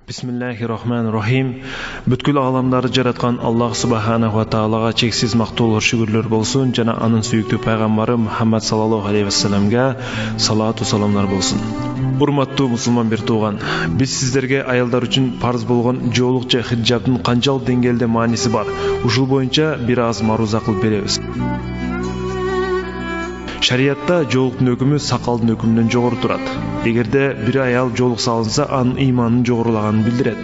Bismillahirrahmanirrahim. Бүткүл аламдарды жараткан Аллах Субханаху ва Таалага чексиз мактоолор шүгүрлөр болсун жана анын сүйүктүү пайгамбары Мухаммад саллаллаху алейхи ва салламга салату саламдар болсун. Урматтуу мусулман бир тууган, биз сиздерге аялдар үчүн парз болгон жоолукча хиджабдын канчалык деңгээлде мааниси бар, ушул боюнча бир аз маруза кылып беребиз. Шариатта жоолуктун өкүмү сакалдын өкүмүнөн жогору турат. Эгерде бир аял жоолук салынса, анын ыйманын жогорулаганын билдирет.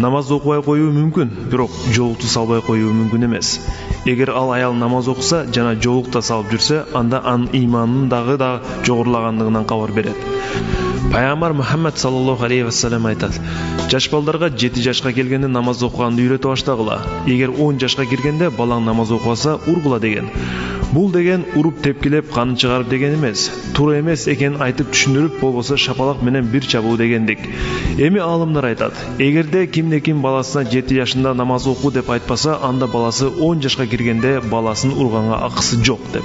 Намаз окубай коюу мүмкүн, бирок жоолукту салбай коюу мүмкүн эмес. Эгер ал аял намаз окуса жана жоолукта салып жүрсө, анда анын ыйманынын да жогорулагандыгынан кабар берет. Пайгамбар Мухаммад саллаллаху алейхи ва саллям айтат: жаш балдарга 7 жашка келгенде намаз окуганды үйрөтүп баштагыла. Эгер 10 жашка киргенде балаң намаз окубаса, ургула деген. Бул деген уруп тепкилеп канын чыгарып деген эмес. Туура эмес экенин айтып түшүндүрүп, болбосо шапалак менен бир чабуу дегендик. Эми алымдар айтат: эгерде кимде-ким баласына 7 жашында намаз окуу деп айтпаса, анда баласы 10 жашка киргенде баласын урганга акысы жок деп.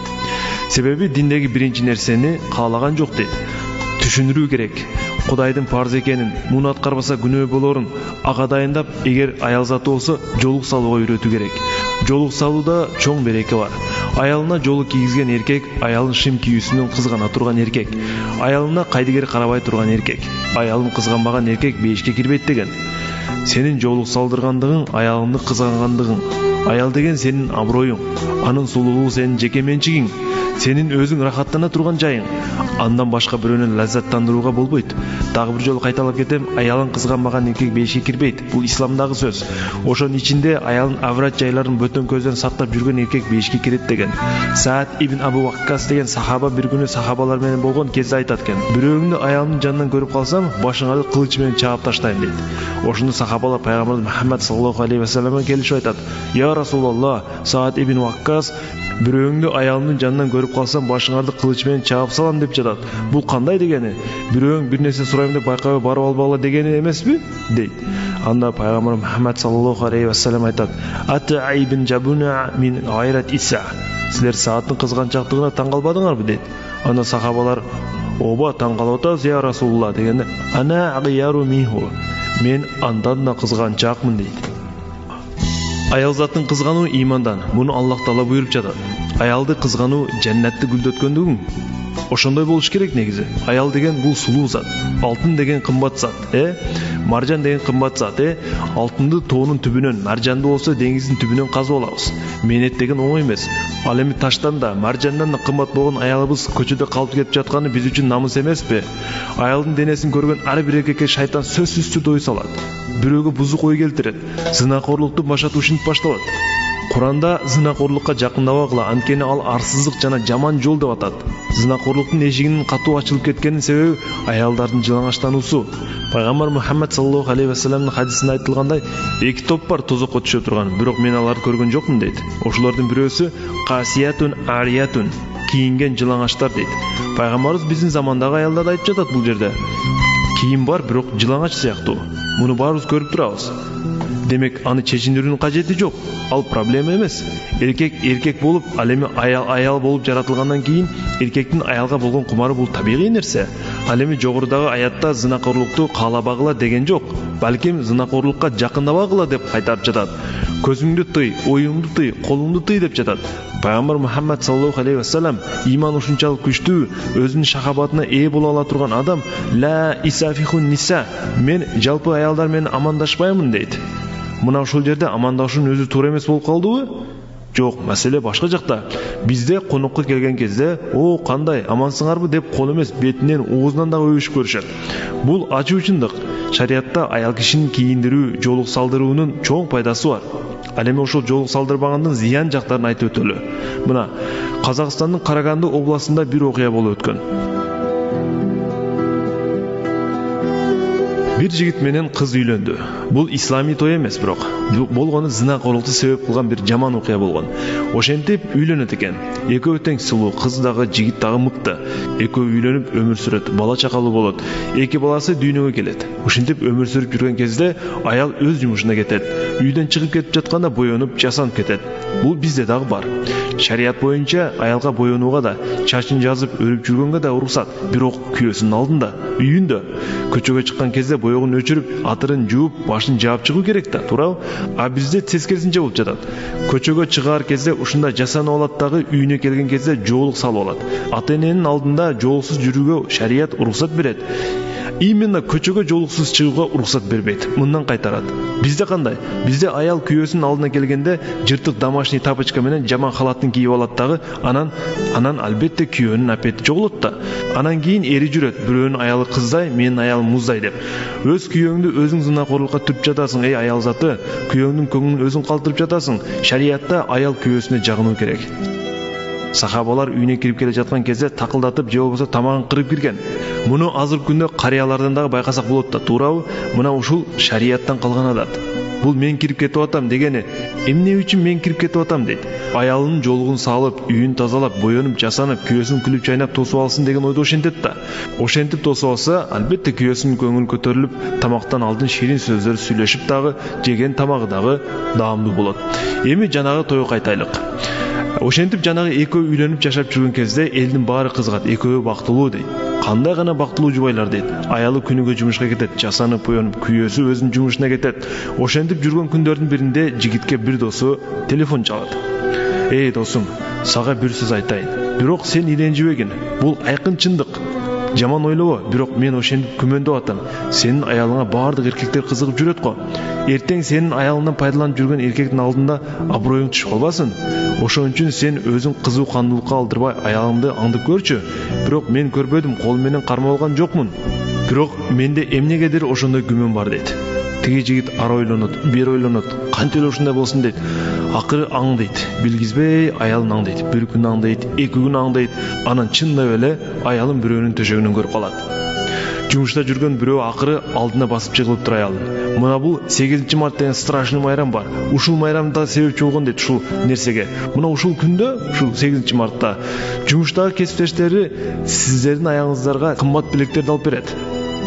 Себеби диндеги биринчи нерсени каалаган жок дейт. Түшүндүрүү керек. Кудайдын парз экенин, муну аткарбаса күнөө болорун ага дайындап, эгер аял заты болсо, жоолук салууга үйрөтүү керек. Жоолук салууда чоң береке бар. Аялына жоолук кийгизген эркек, аялын шим кийүүсүнөн кызгана турган эркек, аялына кайдыгер карабай турган эркек, аялын кызганбаган эркек бейишке кирбейт деген. Сенин жоолук салдыргандыгың, аялыңды кызгангандыгың. Аял деген сенин аброюң, анын сулуулугу сенин жеке менчигиң, сенин өзүң рахаттана турган жайың. Андан башка бирөөнү лаззаттандырууга болбойт. Дагы бир жолу кайталап кетем, аялын кызганбаган эркек бейишке кирбейт. Бул исламдагы сөз. Ошонун ичинде аялын аврат жайларын бөтөн көздөн сактап жүргөн эркек бейишке кирет деген. Саад ибн Абу Ваккас деген сахаба бир күнү сахабалар менен болгон кезде айтат экен: бирөөңдү аялымдын жанынан көрүп калсам, башыңарды кылыч менен чаап таштайм дейт. Ошондо сахабалар пайгамбар Мухаммад саллаллаху алейхи ва салламга келишип айтат: Я Расулаллах, Саад ибн Ваккас, бирөөңдү аялымдын жанынан көрүп калсам, башыңарды кылыч менен чаап салам деп жатат. Бул кандай дегени? Бирөөң бир нерсе сурайм деп байкабай барып албагыла дегени эмеспи? Дейт. Анда пайгамбар Мухаммад саллаллаху алейхи ва саллям айтат: Ата ибн Жабуна мин гайрат Иса. Силер Сааттын кызганчактыгына таң калбадыңарбы дейт. Анда сахабалар: Оба, таң калып атабыз я Расулулла дегенде, Ана агияру миху. Мен андан да кызганчакмын дейт. Аял затын кызгануу имандан. Муну Аллах Таала буйруп жатат. Аялды кызгануу жаннатты гүлдөткөндүгүң. Ошондой болуш керек негизи. Аял деген бул сулуу зат. Алтын деген кымбат зат, Маржан деген кымбат зат, Алтынды тоонун түбүнөн, маржанды болсо деңиздин түбүнөн казып алабыз. Менет деген оңой эмес. Ал эми таштан да, маржандан да кымбат болгон аялыбыз көчөдө калып кетип жатканы биз үчүн намыс эмеспи? Аялдын денесин көргөн ар бир эркекке шайтан сөзсүз түрдө ой салат. Бирөөгө бузук ой келтирет. Зынакорлукту башат ушинтип башталат. Куранда зынакорлукка жакындабагыла, анткени ал арсыздык жана жаман жол деп атат. Зынакорлуктун эшигинин катуу ачылып кеткенин себеби аялдардын жылаңачтануусу. Пайгамбар Мухаммад саллаллаху алейхи ва салламдын хадисинде айтылгандай, 2 топ бар тозокко түшө турган, бирок мен аларды көргөн жокмун дейт. Ошолордун бирөөсү касиятун ариятун, кийинген жылаңачтар дейт. Пайгамбарыбыз биздин замандагы аялдарды айтып жатат бул жерде. Кийим бар, бирок жылаңач сыяктуу. Муну баарыбыз көрүп турабыз. Демек, аны чечиндирүүнүн кажети жок. Ал проблема эмес. Эркек болуп, ал эми аял болуп жаратылгандан кийин эркектин аялга болгон кумары бул табигый нерсе. Ал эми жогорудагы аятта зынакорлукту каалабагыла деген жок. Балким зынакорлукка жакындабагыла деп кайтарып жатат. Көзүңдү тый, оюңду тый, колуңду тый деп жатат. Пайгамбар Мухаммад саллаллаху алейхи ва саллям иман ушунчалык күчтүү, өзүнүн шахабатына ээ боло ала турган адам, ла исафихун ниса, мен жалпы аялдар менен амандашпаймын дейт. Мына ушул жерде амандашуунун өзү туура эмес болуп калдыбы? Жок, маселе башка жакта. Бизде конокко келген кезде, "О, кандай, амансыңарбы?" деп кол эмес, бетинен, оозунан да өбүшүп көрүшөт. Бул ачуу чындык. Шариатта аял кишини кийиндирүү, жоолук салдыруунун чоң пайдасы бар. Ал эми ошол жоолук салдырбагандын зыян жактарын айтып өтөлү. Мына, Казакстандын Караганды областында бир окуя болуп өткөн. Бир жигит менен кыз үйлөндү. Бул исламий той эмес, бирок болгону зынакорлукту себеп кылган бир жаман окуя болгон. Ошентип үйлөнөт экен. Экөө тең сулуу, кыз дагы, жигит дагы мыкты. Экөө үйлөнүп өмүр сүрөт, бала чакалуу болот. 2 баласы дүйнөгө келет. Ушинтип өмүр сүрүп жүргөн кезде аял өз жумушуна кетет. Үйдөн чыгып кетип жатканда боёнуп, жасанып кетет. Бул бизде дагы бар. Шарият боюнча аялга боёнууга да, чачын жазып өрүп жүргөнгө да уруксат. Бирок күйөөсүнүн алдында, үйүндө, көчөгө чыккан кезде боёгун өчүрүп, атырын жууп, башын жаап чыгуу керек да, туурабы? А бизде тескерисинче болуп жатат. Көчөгө чыгаар кезде ушундай жасанып алат дагы, үйүнө келген кезде жоолук салып алат. Ата-эненин алдында жоолуксуз жүрүүгө шарият уруксат берет. Именно көчөгө жоолуксуз чыгууга уруксат бербейт. Мындан кайтарат. Бизде кандай? Бизде аял күйөөсүнүн алдына келгенде жыртык домашний тапочка менен жаман халатын кийип алат дагы, анан албетте күйөөнүн апети жоголот да. Анан кийин эри жүрөт. Бирөөнүн аялы кыздай, менин аялым муздай деп. Өз күйөөңдү өзүң зынакорлукка түрүп жатасың, эй аял заты. Күйөөңдүн көңүлүн өзүң калтырып жатасың. Шариятта аял күйөөсүнө жагынуу керек. Сахабалар үйүнө кирип келе жаткан кезде такылдатып же болбосо тамагын кырып кирген. Муну азыркы күндө карыялардан дагы байкасак болот да, туурабы? Мына ушул шарияттан калган адат. Бул мен кирип кетип атам дегени, эмне үчүн мен кирип кетип атам дейт. Аялынын жолугун салып, үйүн тазалап, боёнуп, жасанып, күйөөсүн күлүп чайнап тосуп алсын деген ойдо ошентет да. Ошентип тосуп алса, албетте күйөөсүнүн көңүлү көтөрүлүп, тамактан алдын ширин сөздөр сүйлөшүп дагы, жеген тамагы дагы даамдуу болот. Эми жанагы тойго кайтайлык. Ошентип жанагы экөө үйлөнүп жашап жүргөн кезде элдин баары кызыгат, экөө бактылуу дейт. Кандай гана бактылуу жубайлар дейт. Аялы күнүгө жумушка кетет, жасанып боёнуп, күйөөсү өзүнүн жумушуна кетет. Ошентип жүргөн күндөрдүн биринде жигитке бир досу телефон чалат. Эй досум, сага бир сөз айтайын. Бирок сен иренжибегин. Бул айкын чындык. Жаман ойлобо, бирок мен ошентип күмөндөп атам. Сенин аялыңа баардык эркектер кызыгып жүрөт го. Эртең сенин аялыңдан пайдаланып жүргөн эркектин алдында аброюң түшүп калбасын. Ошон үчүн сен өзүң кызуу кандуулукка алдырбай аялыңды аңдып көрчү. Бирок мен көрбөдүм, кол менен кармап алган жокмун. Бирок менде эмнегедир ошондой күмөн бар дейт. Тиги жигит ары ойлонот, бери ойлонот. Кантип эле ушундай болсун дейт. Акыры аңдайт. Билгизбей аялын аңдайт. Бир күн аңдайт, эки күн аңдайт. Анан чындап эле аялын бирөөнүн төшөгүнөн көрүп калат. Жумушта жүргөн бирөө акыры алдына басып чыгылып тура аялын. Мына бул 8 март деген страшный майрам бар. Ушул майрамда себепчи болгон дейт ушул нерсеге. Мына ушул күндө, ушул 8 мартта жумуштагы кесиптештери сиздердин аялыңыздарга кымбат билектерди алып берет.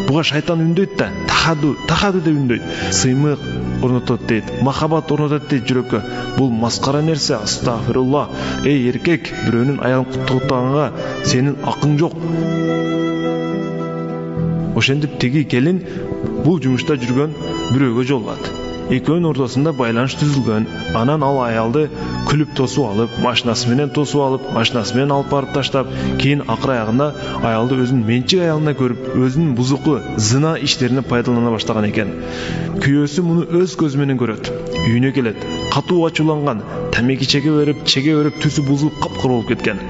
Буга шайтан үндөйт да, тахаду деп үндөйт. Сыймык орнотот дейт, махаббат орнотот дейт жүрөккө. Бул маскара нерсе, астагфирулла. Эй эркек, бирөөнүн аялын куттуктаганга сенин акың жок. Ошентип тиги келин бул жумушта жүргөн бирөөгө жолугат. Экөөнүн ортосунда байланыш түзүлгөн. Анан ал аялды күлүп тосуп алып, машинасы менен тосуп алып, машинасы менен алып барып таштап, кийин акыр аягында аялды өзүнүн менчик аялына көрүп, өзүнүн бузуку зына иштерине пайдалана баштаган экен. Күйөөсү муну өз көзү менен көрөт. Үйүнө келет, катуу ачууланган, тамеки чеге берип түсү бузулуп капкара болуп кеткен.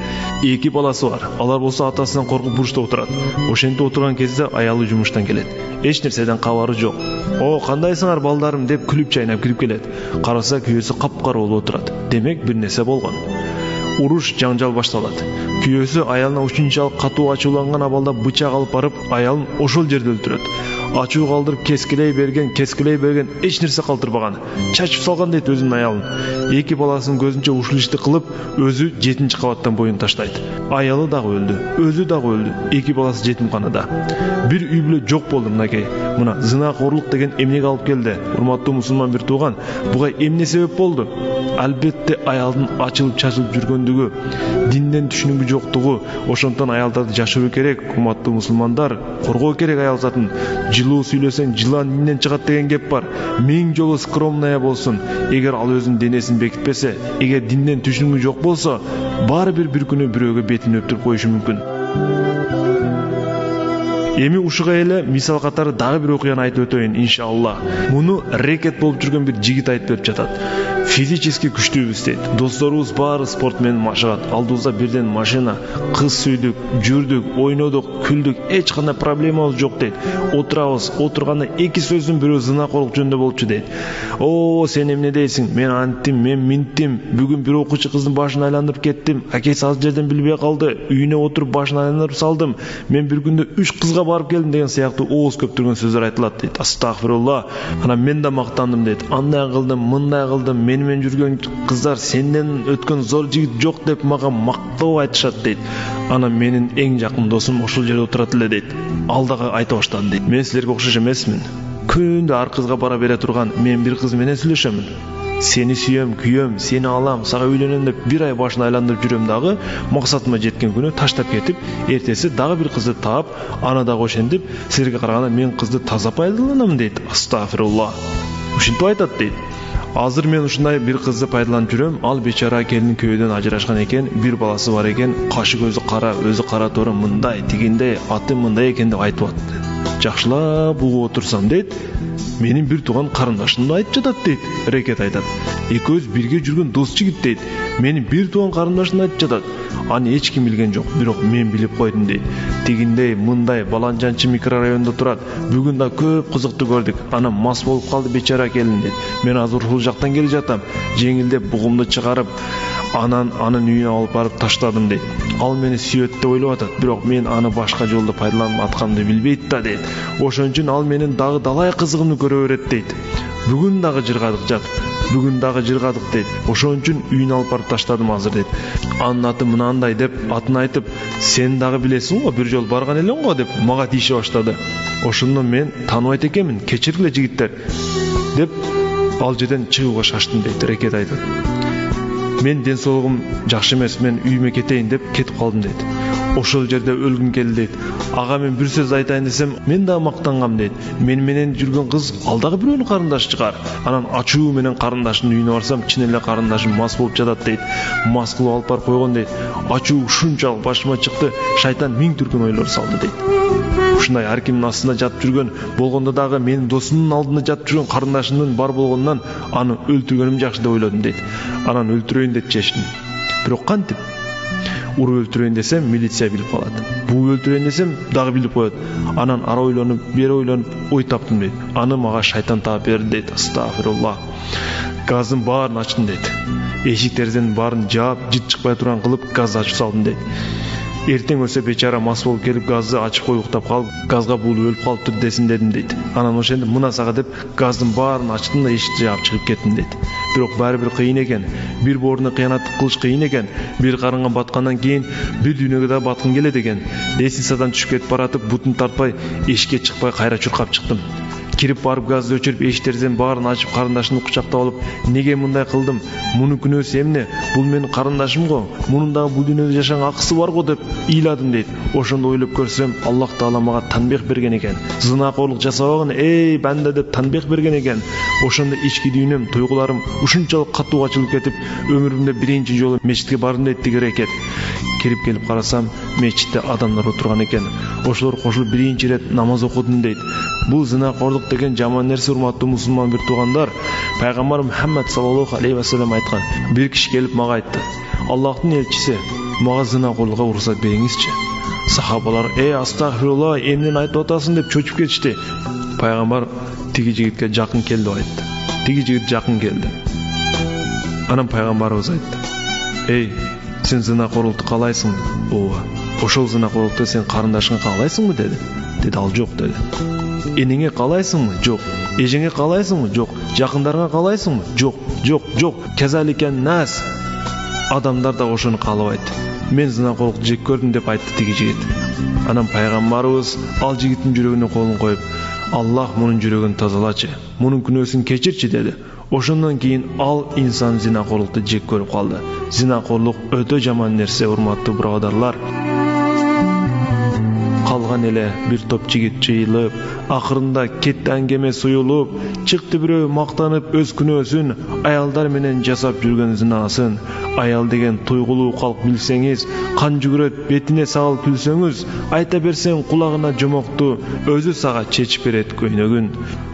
Эки баласы бар. Алар болсо атасынан коркуп бурчта отурат. Ошентип отурган кезде аялы жумуштан келет. Эч нерседен кабары жок. О, кандайсыңар балдарым деп күлүп чайнап кирип келет. Караса күйөөсү капкара болуп отурат. Демек бир нерсе болгон. Уруш, жаңжал башталат. Күйөөсү аялына ушунчалык катуу ачууланган абалда бычак алып барып, аялын ошол жерде өлтүрөт. Ачуу калдырып кескилей берген, эч нерсе калтырбаган. Чачып салган дейт өзүнүн аялын. Эки баласынын көзүнчө ушул ишти кылып, өзү 7-кабаттан боюн таштайт. Аялы дагы өлдү, өзү дагы өлдү. Эки баласы жетимканада. Бир үй бүлө жок болду мынакей. Мына зынакорлук деген эмнеге алып келди? Урматтуу мусулман бир тууган, буга эмне себеп болду? Албетте аялдын ачылып чачылып жүргөндүгү, динден түшүнүгү жоктугу. Ошондон аялдарды жашыруу керек. Урматтуу мусулмандар, коргоо керек аял затын. Жылуу сүйлөсөң жылан динден чыгат деген кеп бар. 1000 жолу скромная болсун. Эгер ал өзүнүн денесин бекитпесе, эгер динден түшүнүгү жок болсо, баары бир күнү бирөөгө бетин өптүрүп коюшу мүмкүн. Эми ушуга эле мисал катары дагы бир окуяны айтып өтөйүн, иншалла. Муну рекет болуп жүргөн бир жигит айтып берип жатат. Физически күчтүүбүз дейт. Досторубуз баары спорт менен машыгат. Алдыбызда бирден машина, кыз сүйдүк, жүрдүк, ойнодук, күлдүк, эч кандай проблемабыз жок дейт. Отурабыз, отурганда эки сөздүн бирөө зынакорлук жөнүндө болчу дейт. О, сен эмне дейсиң? Мен анттим, мен минттим. Бүгүн бир окуучу кыздын башын айландырып кеттим. Акеси ал жерден билбей калды. Үйүнө отуруп башын айландырып салдым. Мен бир күндө 3 кызга барып келдим деген сыяктуу ооз көптүргөн сөздөр айтылат дейт. Астагфирулла. Анан мен да мактандым дейт. Андай кылдым, мындай кылдым. Менен жүргөн кыздар сенден өткөн зор жигит жок деп мага мактоо айтышат дейт. Анан менин эң жакын досум ошол жерде отурат эле дейт. Ал дагы айта баштады дейт. Мен силерге окшош эмесмин. Күндө ар кызга бара бере турган мен бир кыз менен сүйлөшөмүн. Seni сүйем, күйем, seni алам, сага үйлөнөм деп бир ай башын айландырып жүрөм дагы, максатыма жеткен күнү таштап кетип, эртеси дагы бир кызды таап, аны дагы ошентип, силерге караганда мен кызды таза пайдаланам дейт. Астагфирулла. Ушинтип айтат дейт. Азыр мен ушундай бир кызды пайдаланып жүрөм. Ал бечара келин күйөөдөн ажырашкан экен, бир баласы бар экен, кашы көзү кара, өзү кара тору мындай, тигиндей, аты мындай экен деп айтып атты. Жакшылап угуп отурсам дейт, менин бир тууган карындашымды айтып жатат дейт. Рекет айтат. Экөөбүз бирге жүргөн дос жигит дейт. Менин бир тууган карындашымды айтып жатат. Аны эч ким билген жок, бирок мен билип койдум дейт. Тигиндей, мындай Баланчанчы микрорайонунда турат. Бүгүн да көп кызыктуу көрдүк. Ана мас болуп калды бечара келин дейт. Мен азыр ушул жактан келе жатам. Жеңилдеп бугумду чыгарып, анын үйүнө алып барып таштадым дейт. Ал мени сүйөт деп ойлоп атат, бирок мен аны башка жолдо пайдаланып атканымды билбейт да дейт. Ошон үчүн ал менин дагы далай кызыгымды көрө берет дейт. Бүгүн дагы жыргадык жатып. Бүгүн дагы жыргадык дейт. Ошон үчүн үйүнө алып барып таштадым азыр дейт. Анын аты мынандай деп атын айтып, сен дагы билесиң го, бир жол барган элең го деп мага тийише баштады. Ошондо мен тааныбайт экенмин, кечиргиле жигиттер деп ал жерден чыгууга шаштым дейт. Рекет айтат. Мен ден соолугум жакшы эмес, мен үйүмө кетейин деп кетип калдым дейт. Ошол жерде өлгүм келди дейт. Ага мен бир сөз айтайын десем, мен да мактангам дейт. Мен менен жүргөн кыз ал дагы бирөөнүн карындашы чыгар. Анан ачуу менен карындашынын үйүнө барсам, чын эле карындашым мас болуп жатат дейт. Мас кылып алып барып койгон дейт. Ачуу ушунчалык башыма чыкты, шайтан миң түркүн ойлор салды дейт. Ушундай ар кимдин астында жатып жүргөн, болгондо дагы менин досумдун алдында жатып жүргөн карындашымдын бар болгондон аны өлтүргөнүм жакшы деп ойлодум дейт. Анан өлтүрөйүн деп чечтим. Бирок кантип? Уруп өлтүрөйүн десем, милиция билип калат. Буу өлтүрөйүн десем, дагы билип коет. Анан ара ойлонуп, бери ойлонуп, ой таптым дейт. Аны мага шайтан таап берди дейт. Астагфирулла. Газдын баарын ачтым дейт. Эшик терезенин баарын жаап, жыт чыкпай турган кылып газды ачып салдым дейт. Эртең өлсө бечара мас болуп келип газды ачып коюп уктап калып, газга буулуп өлүп калыптыр десин дедим дейт. Анан ошентип мына сага деп газдын баарын ачтым да эшикти жаап чыгып кеттим дейт. Бирок баары бир кыйын экен. Бир бооруна кыянаттык кылыш кыйын экен. Бир карынга баткандан кийин бир дүйнөгө да баткың келет экен. Лестницадан түшүп кетип баратып, бутун тартпай, эшикке чыкпай кайра чуркап чыктым. Кирип барып газды өчүрүп, эшик терезенин баарын ачып карындашымды кучактап алып, неге мындай кылдым? Мунун күнөөсү эмне? Бул менин карындашым го. Мунун дагы бул дүйнөдө жашаганга акысы бар го деп ыйладым дейт. Ошондо ойлоп көрсөм, Аллах Таала мага танбих берген экен. Зынакорлук жасабагын, эй банда деп танбих берген экен. Ошондо ички дүйнөм, туйгуларым ушунчалык катуу ачылып кетип, өмүрүмдө биринчи жолу мечитке бардым дейт тиги Рекет. Кирип келип карасам, мечитте адамдар отурган экен. Ошолор кошулуп биринчи ирет намаз окудум дейт. Бул зынакорлук деген жаман нерсе, урматтуу мусулман бир туугандар. Пайгамбар Мухаммад саллаллаху алейхи ва саллям айткан. Бир киши келип мага айтты: "Аллахтын элчиси, мага зынакорлукка уруксат бериңизчи." Сахабалар: астагфирулла, эмнени айтып атасың" деп чочуп кетишти. Пайгамбар тиги жигитке жакын кел деп айтты. Тиги жигит жакын келди. Анан пайгамбарыбыз айтты: "Эй, сен зынакорлукту каалайсыңбы?" "Ооба." "Ошол зынакорлукту сен карындашыңа каалайсыңбы?" деди. Деди, "Ал жок" деди. "Энеңе каалайсыңбы?" "Жок." "Эжеңе каалайсыңбы?" "Жок." "Жакындарыңа каалайсыңбы?" "Жок." "Жок, жок." "Казаликен нас." Адамдар да ошону каалабайт. "Мен зынакорлукту жек көрдүм" деп айтты тиги жигит. Анан пайгамбарыбыз ал жигиттин жүрөгүнө колун коюп: "Аллах мунун жүрөгүн тазалачы, мунун күнөөсүн кечирчи" деди. Ошондон кийин ал инсан зинакорлукту жек көрүп калды. Зинакорлук өтө жаман нерсе, урматтуу бирадарлар. Калган эле бир топ жигит жыйылып, акырында кетти аңгеме суюлуп, чыкты бирөө мактанып өз күнөөсүн, аялдар менен жасап жүргөн зинасын. Аял деген туйгулуу калк билсеңиз, кан жүгүрөт бетине салып күлсөңүз, айта берсең кулагына жомокту, өзү сага чечип берет көйнөгүн.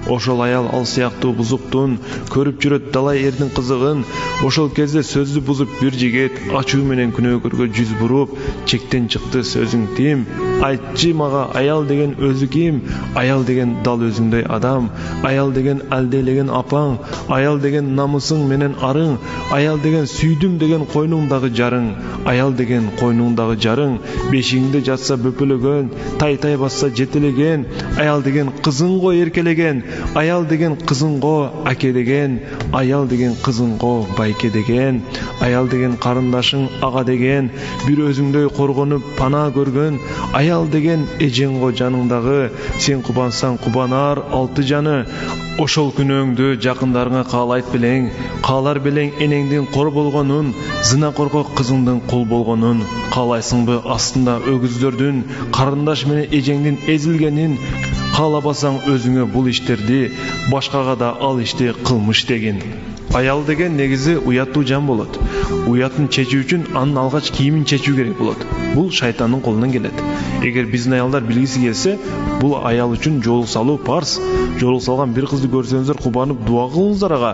Ошол аял ал сыяктуу бузуктун, көрүп жүрөт далай эрдин кызыгын. Ошол кезде сөздү бузуп бир жигит, ачуу менен күнөөкөргө жүз буруп, чектен чыкты сөзүң тим. Айтчы мага, аял деген өзү ким? Аял деген дал өзүңдөй адам. Аял деген алделеген апаң. Аял деген намысың менен арың. Аял деген сүйдүм деген койнуңдагы жарың. Аял деген койнуңдагы жарың. Бешигиңде жатса бөпөлөгөн, тай басса жетелеген. Аял деген кызың го эркелеген. Аял деген кызың го аке деген. Аял деген кызың го байке деген. Аял деген карындашың ага деген. Бир өзүңдөй коргонуп пана көргөн. Аял аял деген эжең го жаныңдагы, сен кубансаң кубанар алты жаны. Ошол күнөөңдү жакындарыңа каалайт белең, каалар белең энеңдин кор болгонун, зына коркок кызыңдын кул болгонун. Каалайсыңбы астында өгүздөрдүн, карындаш менен эжеңдин эзилгенин. Каалабасаң өзүңө бул иштерди, башкага да ал ишти кылмыш дегин. Аял деген негизи уяттуу жан болот. Уятын чечүү үчүн анын алгач кийимин чечүү керек болот. Бул шайтандын колунан келет. Эгер биздин аялдар билгиси келсе, бул аял үчүн жоолук салуу парз. Жоолук салган бир кызды көрсөңүздөр кубанып дуа кылыңыздар ага.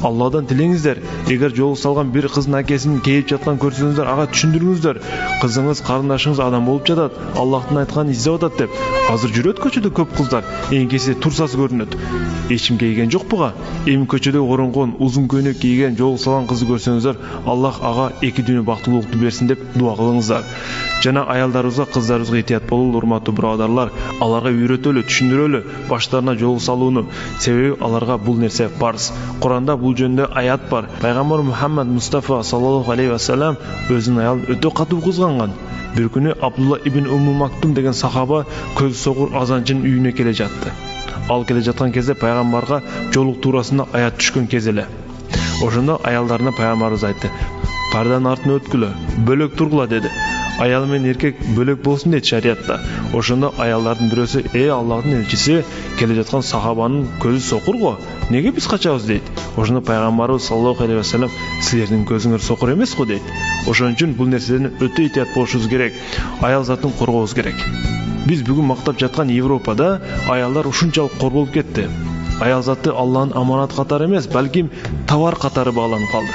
Алладан тилеңиздер. Эгер жоолук салган бир кыздын акесин кейип жаткан көрсөңүздөр ага түшүндүрүңүздөр. Кызыңыз, карындашыңыз адам болуп жатат, Аллахтын айтканын издеп атат деп. Азыр жүрөт көчөдө көп кыздар, эңкеси турсасы көрүнөт. Эчим кейген жок буга? Эми көчөдө оронгон, узун көйнөк кийген, жоолук салган кызды көрсөңүздөр, Аллах ага эки дүйнө бактылуулукту берсин деп дуа кылыңыздар. Жана аялдарыбызга, кыздарыбызга этият бололу, урматтуу бирадарлар. Аларга үйрөтөлү, түшүндүрөлү баштарына жоолук салууну. Себеби аларга бул нерсе парз. Куранда бул жөнүндө аят бар. Пайгамбар Мухаммад Мустафа саллаллаху алейхи ва саллям өзүнүн аялын өтө катуу кызганган. Бир күнү Абдулла ибн Умму Мактум деген сахаба көз согур азанчынын үйүнө келе жатты. Ал келе жаткан кезде пайгамбарга жоолук туурасында аят түшкөн кез эле. Ошондо аялдарына пайгамбарыбыз айтты: "Парданын артына өткүлө, бөлөк тургула" деди. Аял менен эркек бөлөк болсун дейт шариятта. Ошондо аялдардын бирөөсү: Аллахтын элчиси, келе жаткан сахабанын көзү сокур го, неге биз качабыз" дейт. Ошондо пайгамбарыбыз саллаллаху алейхи ва саллям: "Силердин көзүңөр сокур эмес го" дейт. Ошон үчүн бул нерседен өтө этият болушубуз керек. Аял затын коргообуз керек. Биз бүгүн мактап жаткан Европада аялдар ушунчалык кор болуп кетти. Аял заты Алланын аманат катары эмес, балким товар катары бааланып калды.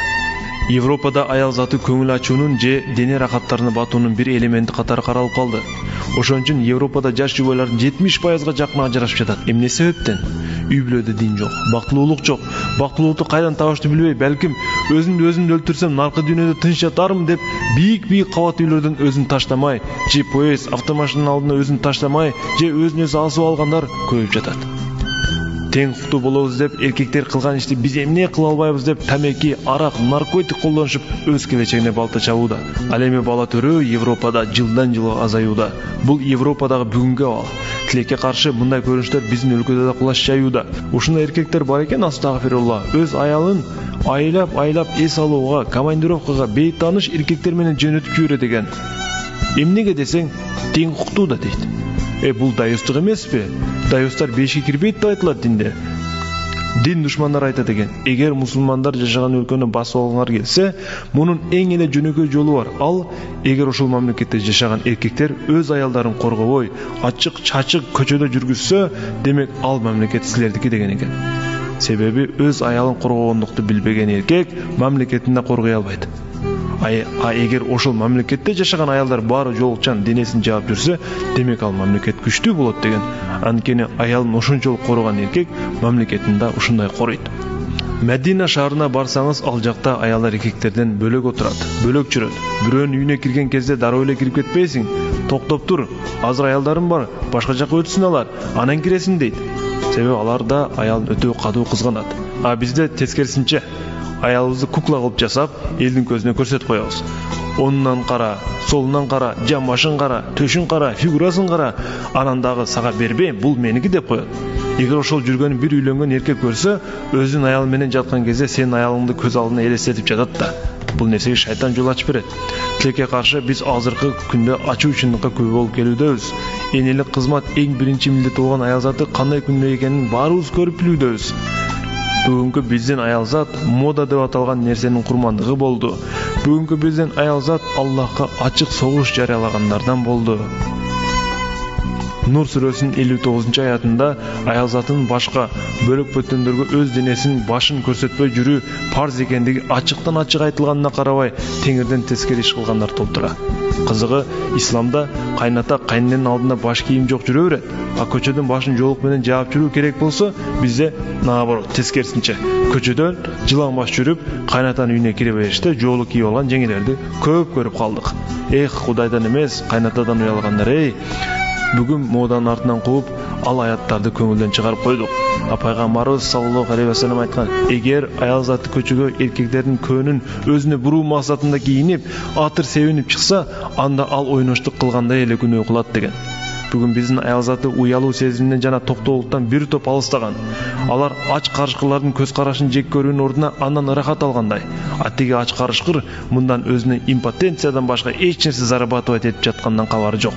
Европада аял заты көңүл ачуунун же дене рахаттарына батуунун бир элементи катары каралып калды. Ошон үчүн Европада жаш жубайлардын 70%-га жакыны ажырашып жатат. Эмне себептен? Үй бүлөдө дин жок, бактылуулук жок. Бактылуулукту кайдан табышты билбей, балким өзүмдү өлтүрсөм наркы дүйнөдө тынч жатармын деп бийик кабат үйлөрдөн өзүн таштамай, же поезд, автомашинанын алдына өзүн таштамай, же өзүн асып алгандар көбөйүп жатат. Тең укуктуу болобуз деп эркектер кылган ишти биз эмне кыла албайбыз деп тамеки, арак, наркотик колдонушуп өз келечегине балта чабууда. Ал эми бала төрөө Европада жылдан жылга азаюуда. Бул Европадагы бүгүнкү абал. Тилекке каршы мындай көрүнүштөр биздин өлкөдө да кулаш жаюуда. Ушундай эркектер бар экен, астагфирулла, өз аялын айлап эс алууга, командировкага бейтааныш эркектер менен жөнөтүп жиберет экен. Эмнеге десең, тең укуктуу да дейт. Бул даюстук эмеспи? Даюстар бешикке кирбейт деп айтылат динде. Дин душмандар айтат экен: эгер мусулмандар жашаган өлкөнү басып алгыңар келсе, мунун эң эле жөнөкөй жолу бар. Ал эгер ошол мамлекетте жашаган эркектер өз аялдарын коргобой, ачык-чачык көчөдө жүргүзсө, демек ал мамлекет силердики деген экен. Себеби өз аялын коргогондукту билбеген эркек мамлекетин да коргой албайт. Эгер ошол мамлекетте жашаган аялдар баары жоолукчан денесин жаап жүрсө, демек ал мамлекет күчтүү болот деген. Анткени аялын ошончолук коргоган эркек мамлекетин да ушундай коройт. Медина шаарына барсаңыз, ал жакта аялдар эркектерден бөлөк отурат, бөлөк жүрөт. Бирөөнүн үйүнө кирген кезде дароо эле кирип кетпейсиң. Токтоп тур, азыр аялдарым бар, башка жака өтсүн алар, анан киресиң дейт. Себеби алар да аялын өтө катуу кызганат. Бизде тескерисинче. Аялыбызды кукла кылып жасап, элдин көзүнө көрсөтүп коебуз. Оңунан кара, солунан кара, жамбашын кара, төшүн кара, фигурасын кара, анан дагы сага бербейм, бул меники деп коет. Эгер ошол жүргөнү бир үйлөнгөн эркек көрсө, өзүнүн аялы менен жаткан кезде сенин аялыңды көз алдына элестетип жатат да. Бул нерсеге шайтан жол ачып берет. Тилекке каршы биз азыркы күндө ачуу чындыкка күбө болуп келүүдөбүз. Энелик кызмат эң биринчи милдет болгон аял заты кандай күндө экенин баарыбыз көрүп билүүдөбүз. Бүгүнкү биздин аял зат мода деп аталган нерсенин курмандыгы болду. Бүгүнкү биздин аял зат Аллахка ачык согуш жарыялагандардан болду. Нур сүрөсүнүн 59-аятында аял затынын башка бөлөк бөттөндөргө өз денесин башын көрсөтпөй жүрүү парз экендиги ачыктан ачык айтылганына карабай, теңирден тескери иш кылгандар топтура. Кызыгы, исламда кайната кайненин алдында баш кийим жок жүрө берет. Көчөдөн башын жоолук менен жаап жүрүү керек болсо, бизде наоборот, тескерисинче. Көчөдөн жылаң баш жүрүп, кайнатанын үйүнө кире бериште жоолук кийип алган жеңелерди көп көрүп калдык. Кудайдан эмес, кайнатадан уялгандар, Бүгүн моданын артынан кууп, ал аяттарды көңүлдөн чыгарып койдук. Пайгамбарыбыз саллаллаху алейхи вассалам айткан: эгер аял заты көчөгө эркектердин көөнүн өзүнө буруу максатында кийинип, атыр себинип чыкса, анда ал ойноштук кылгандай эле күнөө кылат деген. Бүгүн биздин аял заты уялуу сезимден жана токтоолуктан бир топ алыстаган. Алар ач карышкырлардын көз карашын жек көрүүнүн ордуна андан ырахат алгандай. Тиги ач карышкыр мындан өзүнө импотенциядан башка эч нерсе зарабатывать этип жаткандан кабары жок.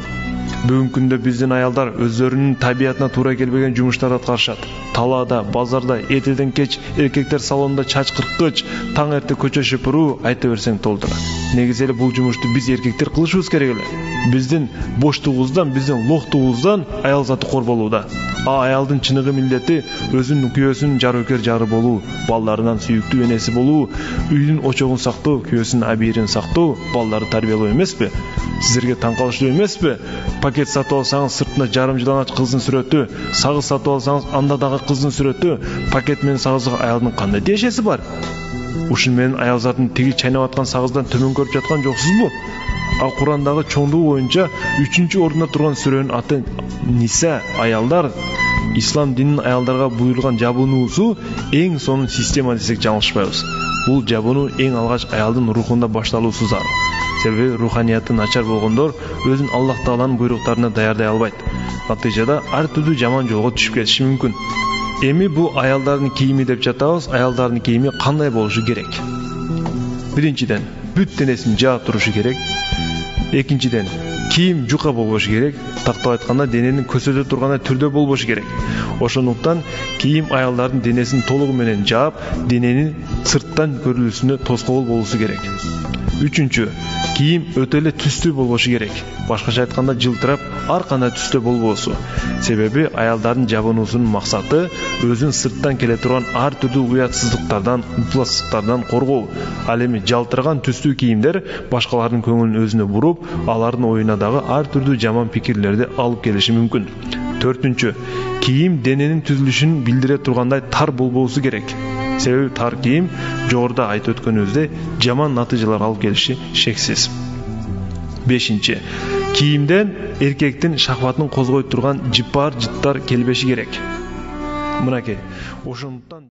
Бүгүнкү күндө биздин аялдар өздөрүнүн табиятына туура келбеген жумуштарды аткарышат. Талаада, базарда, эртеден кеч эркектер салонунда чач кырккыч, таң эрте көчө шыпыруу, айта берсең толтура. Негизи эле бул жумушту биз эркектер кылышыбыз керек эле. Биздин боштугубуздан, биздин лохтугубуздан аял заты корболууда. Аялдын чыныгы милдети өзүнүн күйөөсүнүн жарыкер жары болуу, балдарынан сүйүктүү энеси болуу, үйдүн очогун сактоо, күйөөсүнүн абийирин сактоо, балдарды тарбиялоо эмеспи? Сиздерге таң калыштуу эмеспи? Пакет сатып алсаңыз сыртына жарым жылаңач кыздын сүрөтү, сагыз сатып алсаңыз анда дагы кыздын сүрөтү, пакет менен сагызга аялдын кандай тиешеси бар? Ушун менен аял затын тиги чайнап аткан сагыздан төмөн көрүп жаткан жоксузбу? Курандагы чоңдугу боюнча 3-орунда турган сүрөнүн аты Ниса, аялдар. Ислам дининин аялдарга буйрулган жабынуусу эң сонун система десек жаңылышпайбыз. Бул жабынуу эң алгач аялдын рухунда башталуусу зарыл. Себеби руханияты начар болгондор өзүн Аллах Тааланын буйруктарына даярдай албайт. Натыйжада ар түрдүү жаман жолго түшүп кетиши мүмкүн. Эми бул аялдардын кийими деп жатабыз. Аялдардын кийими кандай болушу керек? Биринчиден, бүт денесин жаап турушу керек. Экинчиден, кийим жука болбошу керек. Тактап айтканда, дененин көсөдө тургандай түрдө болбошу керек. Ошондуктан кийим аялдардын денесин толугу менен жаап, дененин сырттан көрүнүшүнө тоскоол болушу керек. Үчүнчү, кийим өтө эле түстүү болбошу керек. Башкача айтканда, жылтырап, ар кандай түстө болбосу. Себеби аялдардын жабынуусунун максаты өзүн сырттан келе турган ар түрдүү уятсыздыктардан, ыпластыктардан коргоо. Ал эми жалтыраган түстүү кийимдер башкалардын көңүлүн өзүнө буруп, алардын оюна дагы ар түрдүү жаман пикирлерди алып келиши мүмкүн. Төртүнчү, кийим дененин түзүлүшүн билдире тургандай тар болбосу керек. Себеби тар кийим жогоруда айтып өткөнүбүздөй жаман натыйжалар алып келиши шексиз. Бешинчи, кийимден эркектин шахватын козгой турган жыпар жыттар келбеши керек. Мынакей, ошондуктан